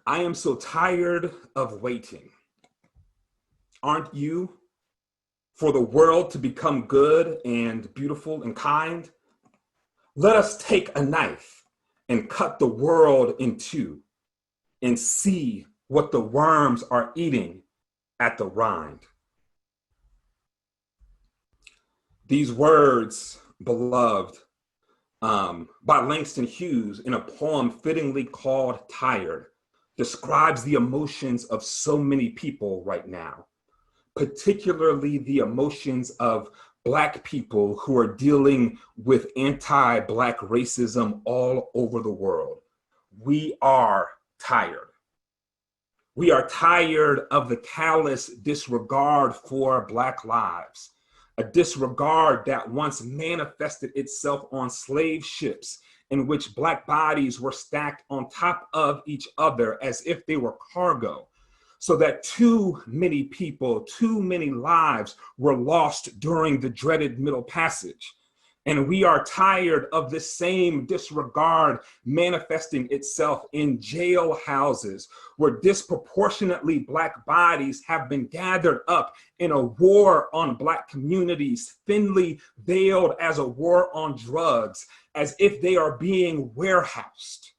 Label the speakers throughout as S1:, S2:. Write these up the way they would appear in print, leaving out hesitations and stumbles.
S1: I am so tired of waiting. Aren't you? For the world to become good and beautiful and kind? Let us take a knife and cut the world in two and see what the worms are eating at the rind. These words, beloved, by Langston Hughes in a poem fittingly called Tired, describes the emotions of so many people right now, particularly the emotions of Black people who are dealing with anti-Black racism all over the world. We are tired. We are tired of the callous disregard for Black lives, a disregard that once manifested itself on slave ships in which Black bodies were stacked on top of each other as if they were cargo, so that too many people, too many lives were lost during the dreaded Middle Passage. And we are tired of this same disregard manifesting itself in jail houses where disproportionately Black bodies have been gathered up in a war on Black communities, thinly veiled as a war on drugs, as if they are being warehoused.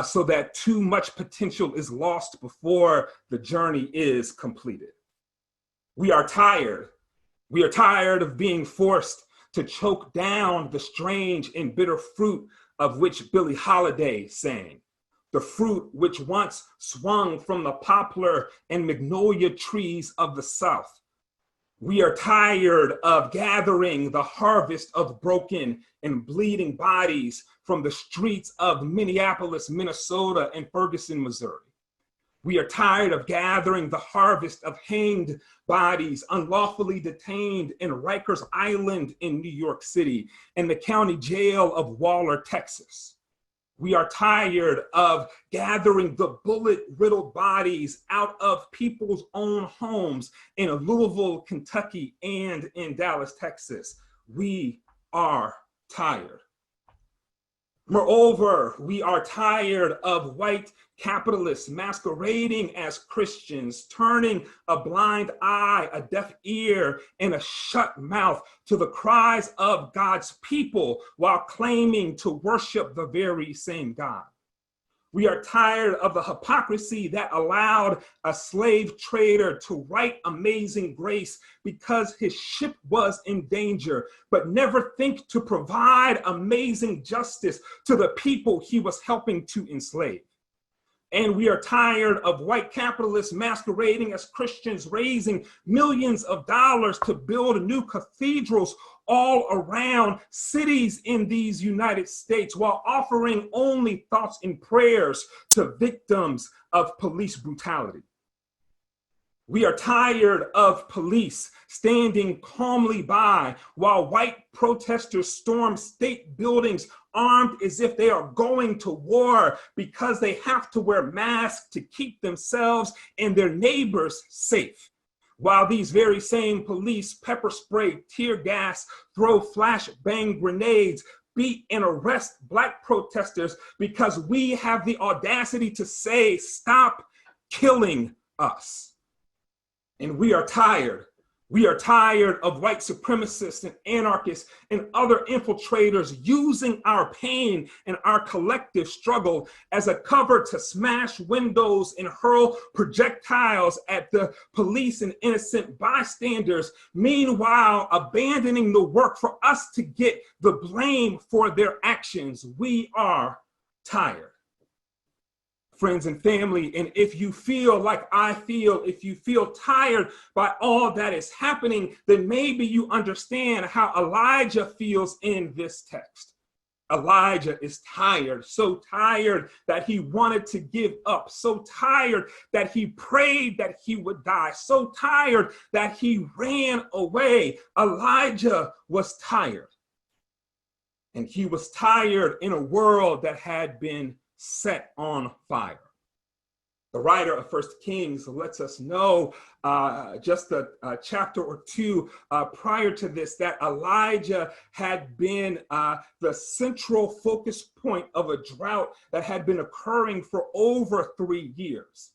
S1: So that too much potential is lost before the journey is completed. We are tired. We are tired of being forced to choke down the strange and bitter fruit of which Billie Holiday sang, the fruit which once swung from the poplar and magnolia trees of the South. We are tired of gathering the harvest of broken and bleeding bodies from the streets of Minneapolis, Minnesota, and Ferguson, Missouri. We are tired of gathering the harvest of hanged bodies unlawfully detained in Rikers Island in New York City and the county jail of Waller, Texas. We are tired of gathering the bullet-riddled bodies out of people's own homes in Louisville, Kentucky, and in Dallas, Texas. We are tired. Moreover, we are tired of white capitalists masquerading as Christians, turning a blind eye, a deaf ear, and a shut mouth to the cries of God's people while claiming to worship the very same God. We are tired of the hypocrisy that allowed a slave trader to write Amazing Grace because his ship was in danger, but never think to provide amazing justice to the people he was helping to enslave. And we are tired of white capitalists masquerading as Christians, raising millions of dollars to build new cathedrals all around cities in these United States while offering only thoughts and prayers to victims of police brutality. We are tired of police standing calmly by while white protesters storm state buildings armed as if they are going to war because they have to wear masks to keep themselves and their neighbors safe. While these very same police pepper spray, tear gas, throw flashbang grenades, beat and arrest Black protesters because we have the audacity to say, stop killing us. And we are tired. We are tired of white supremacists and anarchists and other infiltrators using our pain and our collective struggle as a cover to smash windows and hurl projectiles at the police and innocent bystanders, meanwhile abandoning the work for us to get the blame for their actions. We are tired. Friends and family, and if you feel like I feel, if you feel tired by all that is happening, then maybe you understand how Elijah feels in this text. Elijah is tired, so tired that he wanted to give up, so tired that he prayed that he would die, so tired that he ran away. Elijah was tired. And he was tired in a world that had been set on fire. The writer of First Kings lets us know just a chapter or two prior to this that Elijah had been the central focus point of a drought that had been occurring for over 3 years.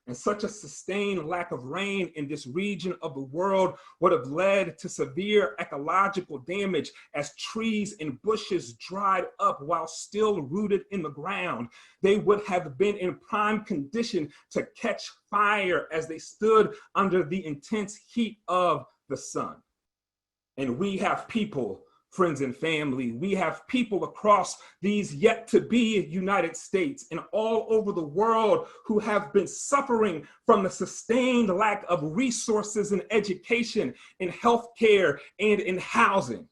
S1: And such a sustained lack of rain in this region of the world would have led to severe ecological damage as trees and bushes dried up while still rooted in the ground. They would have been in prime condition to catch fire as they stood under the intense heat of the sun. And we have people, friends and family, we have people across these yet to be United States and all over the world who have been suffering from the sustained lack of resources in education, in healthcare, and in housing.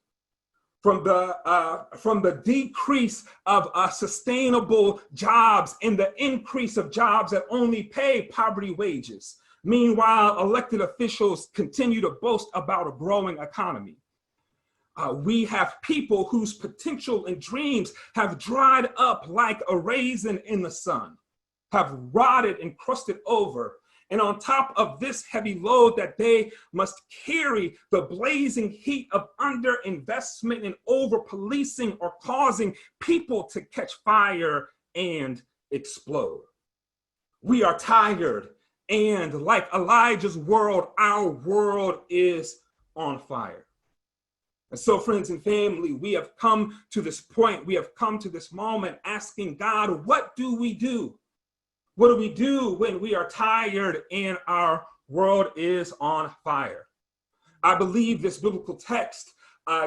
S1: From the decrease of sustainable jobs and the increase of jobs that only pay poverty wages. Meanwhile, elected officials continue to boast about a growing economy. We have people whose potential and dreams have dried up like a raisin in the sun, have rotted and crusted over. And on top of this heavy load that they must carry, the blazing heat of underinvestment and over-policing are causing people to catch fire and explode. We are tired, and like Elijah's world, our world is on fire. And so, friends and family, we have come to this point, we have come to this moment asking God, what do we do? What do we do when we are tired and our world is on fire? I believe this biblical text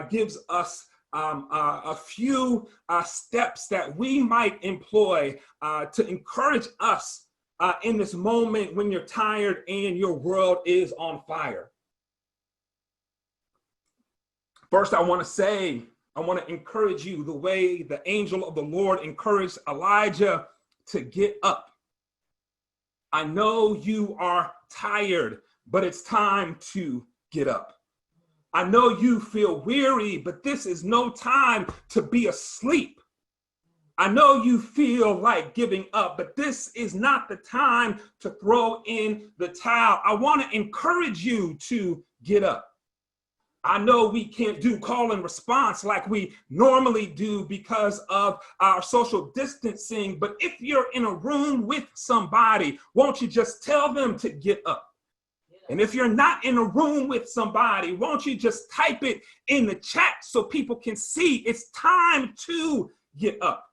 S1: gives us a few steps that we might employ to encourage us in this moment when you're tired and your world is on fire. First, I want to encourage you the way the angel of the Lord encouraged Elijah to get up. I know you are tired, but it's time to get up. I know you feel weary, but this is no time to be asleep. I know you feel like giving up, but this is not the time to throw in the towel. I want to encourage you to get up. I know we can't do call and response like we normally do because of our social distancing, but if you're in a room with somebody, won't you just tell them to get up? And if you're not in a room with somebody, won't you just type it in the chat so people can see it's time to get up?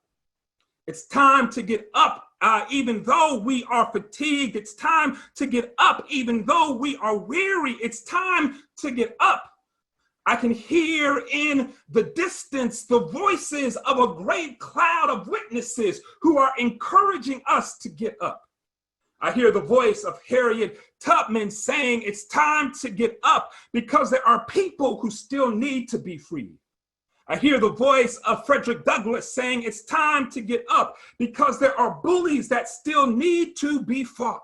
S1: It's time to get up even though we are fatigued. It's time to get up even though we are weary. It's time to get up. I can hear in the distance the voices of a great cloud of witnesses who are encouraging us to get up. I hear the voice of Harriet Tubman saying it's time to get up because there are people who still need to be freed. I hear the voice of Frederick Douglass saying it's time to get up because there are bullies that still need to be fought.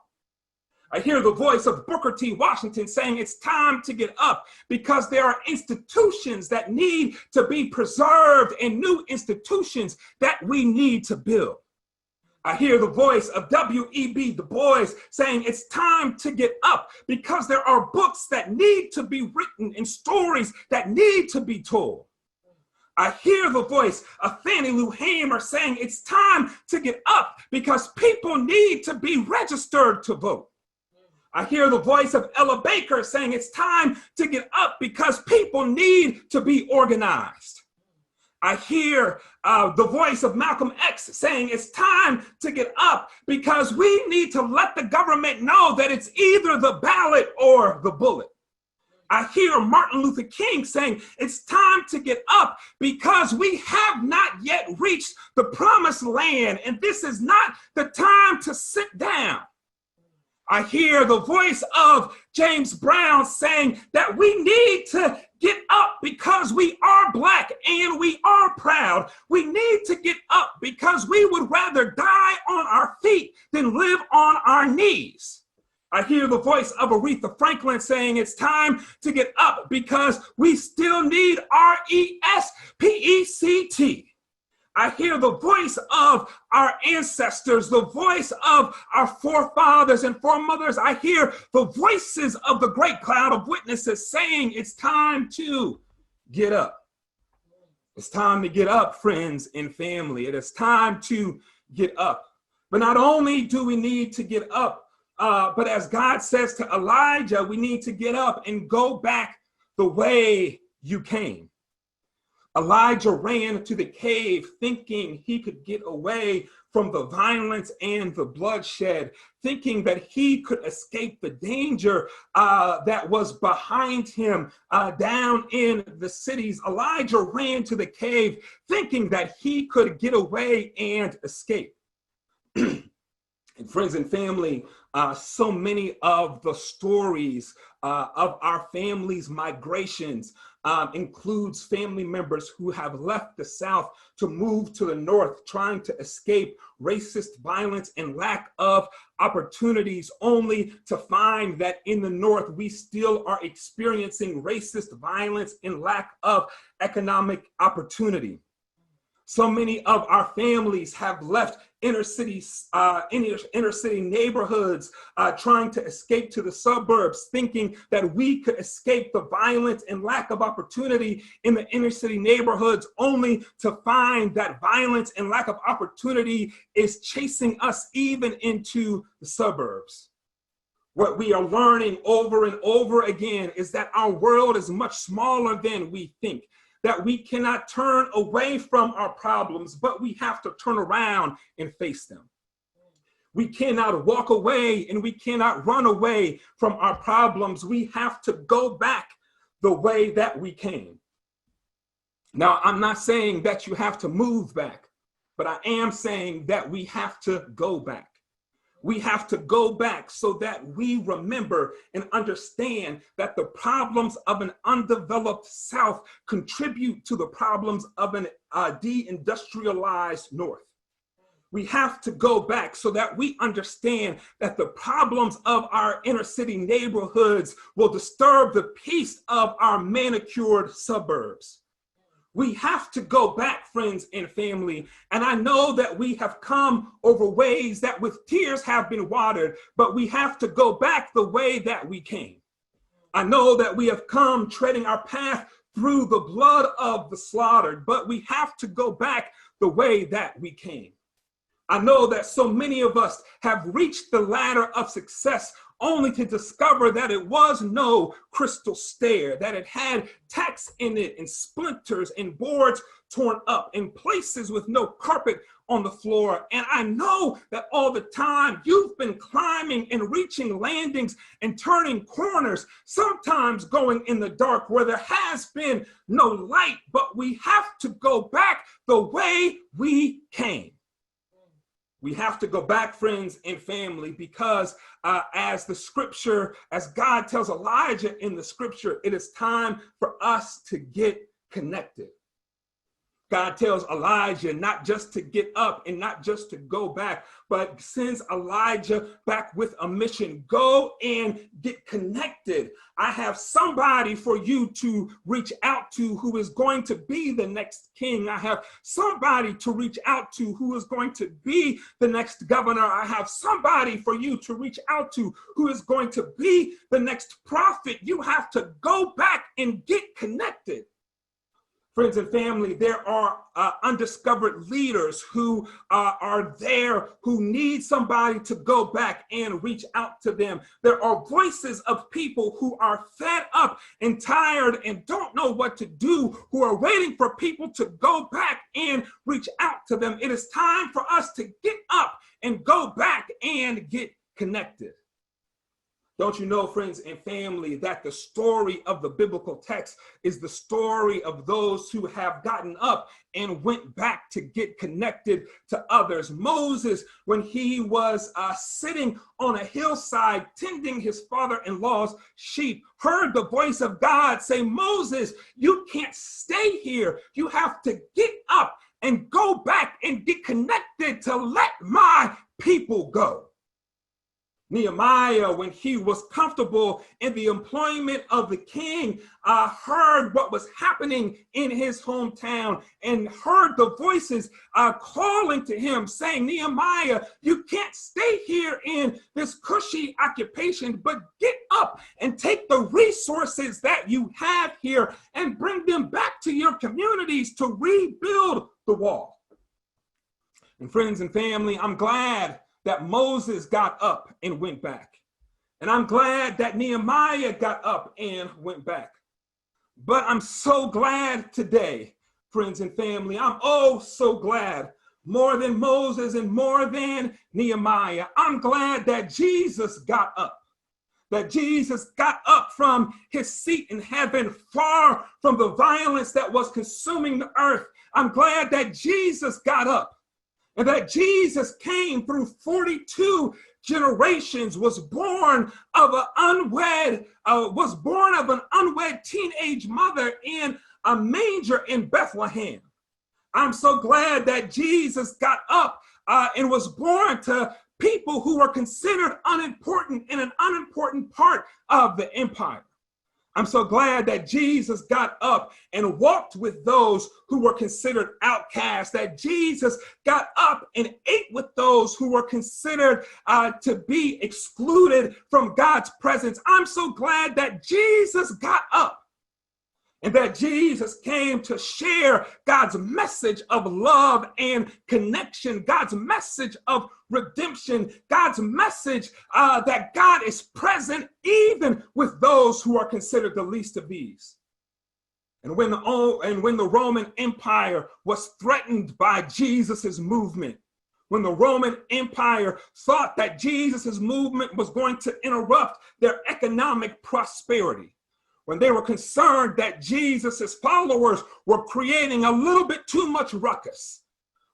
S1: I hear the voice of Booker T. Washington saying it's time to get up because there are institutions that need to be preserved and new institutions that we need to build. I hear the voice of W.E.B. Du Bois saying it's time to get up because there are books that need to be written and stories that need to be told. I hear the voice of Fannie Lou Hamer saying it's time to get up because people need to be registered to vote. I hear the voice of Ella Baker saying it's time to get up because people need to be organized. I hear the voice of Malcolm X saying it's time to get up because we need to let the government know that it's either the ballot or the bullet. I hear Martin Luther King saying it's time to get up because we have not yet reached the promised land and this is not the time to sit down. I hear the voice of James Brown saying that we need to get up because we are Black and we are proud. We need to get up because we would rather die on our feet than live on our knees. I hear the voice of Aretha Franklin saying it's time to get up because we still need RESPECT. I hear the voice of our ancestors, the voice of our forefathers and foremothers. I hear the voices of the great cloud of witnesses saying it's time to get up. It's time to get up, friends and family. It is time to get up. But not only do we need to get up, but as God says to Elijah, we need to get up and go back the way you came. Elijah ran to the cave thinking he could get away from the violence and the bloodshed, thinking that he could escape the danger that was behind him down in the cities. Elijah ran to the cave thinking that he could get away and escape. And friends and family, so many of the stories of our family's migrations includes family members who have left the South to move to the North, trying to escape racist violence and lack of opportunities, only to find that in the North, we still are experiencing racist violence and lack of economic opportunity. So many of our families have left inner city neighborhoods, trying to escape to the suburbs, thinking that we could escape the violence and lack of opportunity in the inner city neighborhoods, only to find that violence and lack of opportunity is chasing us even into the suburbs. What we are learning over and over again is that our world is much smaller than we think, that we cannot turn away from our problems, but we have to turn around and face them. We cannot walk away and we cannot run away from our problems. We have to go back the way that we came. Now, I'm not saying that you have to move back, but I am saying that we have to go back. We have to go back so that we remember and understand that the problems of an undeveloped South contribute to the problems of an deindustrialized North. We have to go back so that we understand that the problems of our inner city neighborhoods will disturb the peace of our manicured suburbs. We have to go back, friends and family. And I know that we have come over ways that with tears have been watered, but we have to go back the way that we came. I know that we have come treading our path through the blood of the slaughtered, but we have to go back the way that we came. I know that so many of us have reached the ladder of success only to discover that it was no crystal stair, that it had tacks in it and splinters and boards torn up and places with no carpet on the floor. And I know that all the time you've been climbing and reaching landings and turning corners, sometimes going in the dark where there has been no light, but we have to go back the way we came. We have to go back, friends and family, because as God tells Elijah in the scripture, it is time for us to get connected. God tells Elijah not just to get up and not just to go back, but sends Elijah back with a mission. Go and get connected. I have somebody for you to reach out to who is going to be the next king. I have somebody to reach out to who is going to be the next governor. I have somebody for you to reach out to who is going to be the next prophet. You have to go back and get connected. Friends and family, there are undiscovered leaders who are there, who need somebody to go back and reach out to them. There are voices of people who are fed up and tired and don't know what to do, who are waiting for people to go back and reach out to them. It is time for us to get up and go back and get connected. Don't you know, friends and family, that the story of the biblical text is the story of those who have gotten up and went back to get connected to others. Moses, when he was sitting on a hillside tending his father-in-law's sheep, heard the voice of God say, Moses, you can't stay here. You have to get up and go back and get connected to let my people go. Nehemiah, when he was comfortable in the employment of the king, heard what was happening in his hometown and heard the voices calling to him saying, Nehemiah, you can't stay here in this cushy occupation, but get up and take the resources that you have here and bring them back to your communities to rebuild the wall. And friends and family, I'm glad that Moses got up and went back. And I'm glad that Nehemiah got up and went back. But I'm so glad today, friends and family, I'm oh so glad, more than Moses and more than Nehemiah, I'm glad that Jesus got up. That Jesus got up from his seat in heaven, far from the violence that was consuming the earth. I'm glad that Jesus got up. And that Jesus came through 42 generations, was born of an unwed teenage mother in a manger in Bethlehem. I'm so glad that Jesus got up and was born to people who were considered unimportant in an unimportant part of the empire. I'm so glad that Jesus got up and walked with those who were considered outcasts, that Jesus got up and ate with those who were considered to be excluded from God's presence. I'm so glad that Jesus got up and that Jesus came to share God's message of love and connection, God's message of redemption, God's message that God is present even with those who are considered the least of these. And when the Roman Empire was threatened by Jesus's movement, when the Roman Empire thought that Jesus's movement was going to interrupt their economic prosperity, when they were concerned that Jesus's followers were creating a little bit too much ruckus,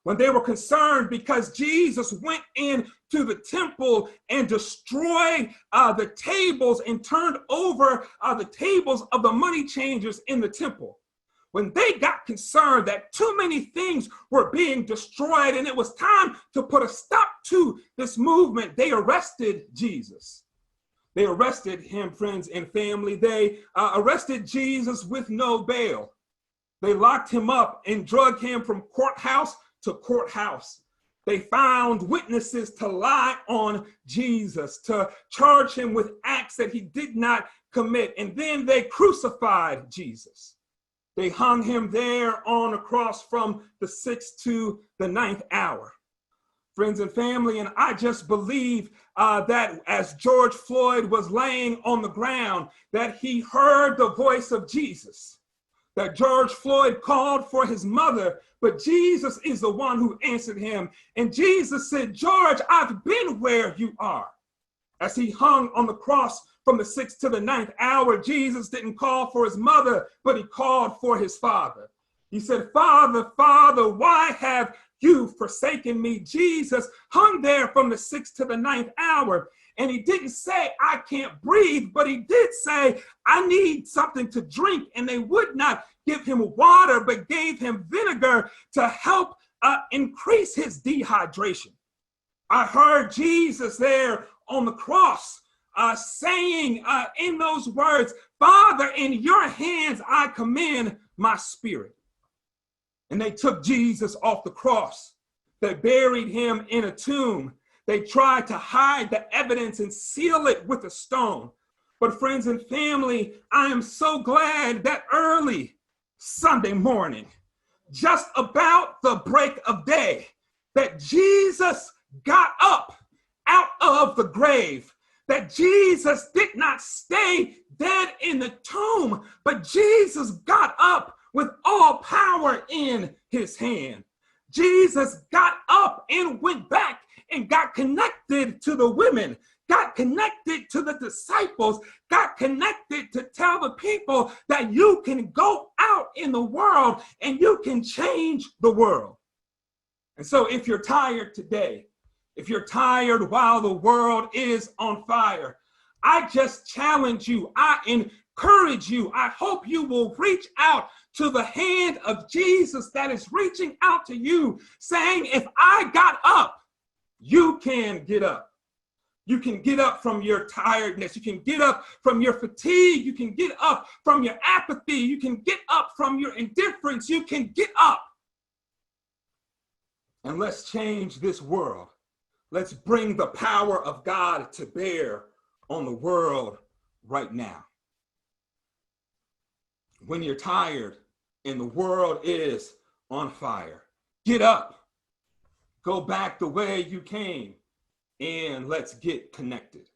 S1: when they were concerned because Jesus went into the temple and destroyed the tables and turned over the tables of the money changers in the temple, when they got concerned that too many things were being destroyed and it was time to put a stop to this movement, they arrested Jesus. They arrested him, friends and family. They arrested Jesus with no bail. They locked him up and dragged him from courthouse to courthouse. They found witnesses to lie on Jesus, to charge him with acts that he did not commit. And then they crucified Jesus. They hung him there on a cross from the 6th to the 9th hour. Friends and family, and I just believe that as George Floyd was laying on the ground, that he heard the voice of Jesus, that George Floyd called for his mother, but Jesus is the one who answered him. And Jesus said, George, I've been where you are. As he hung on the cross from the 6th to the 9th hour, Jesus didn't call for his mother, but he called for his father. He said, Father, Father, why have you forsaken me? Jesus hung there from the 6th to the 9th hour. And he didn't say, I can't breathe, but he did say, I need something to drink. And they would not give him water, but gave him vinegar to help increase his dehydration. I heard Jesus there on the cross saying in those words, Father, in your hands I commend my spirit. And they took Jesus off the cross. They buried him in a tomb. They tried to hide the evidence and seal it with a stone. But friends and family, I am so glad that early Sunday morning, just about the break of day, that Jesus got up out of the grave, that Jesus did not stay dead in the tomb, but Jesus got up with all power in his hand. Jesus got up and went back and got connected to the women, got connected to the disciples, got connected to tell the people that you can go out in the world and you can change the world. And so if you're tired today, if you're tired while the world is on fire, I just challenge you, I encourage you, I hope you will reach out to the hand of Jesus that is reaching out to you, saying, if I got up, you can get up. You can get up from your tiredness. You can get up from your fatigue. You can get up from your apathy. You can get up from your indifference. You can get up. And let's change this world. Let's bring the power of God to bear on the world right now. When you're tired and the world is on fire, get up, go back the way you came, and let's get connected.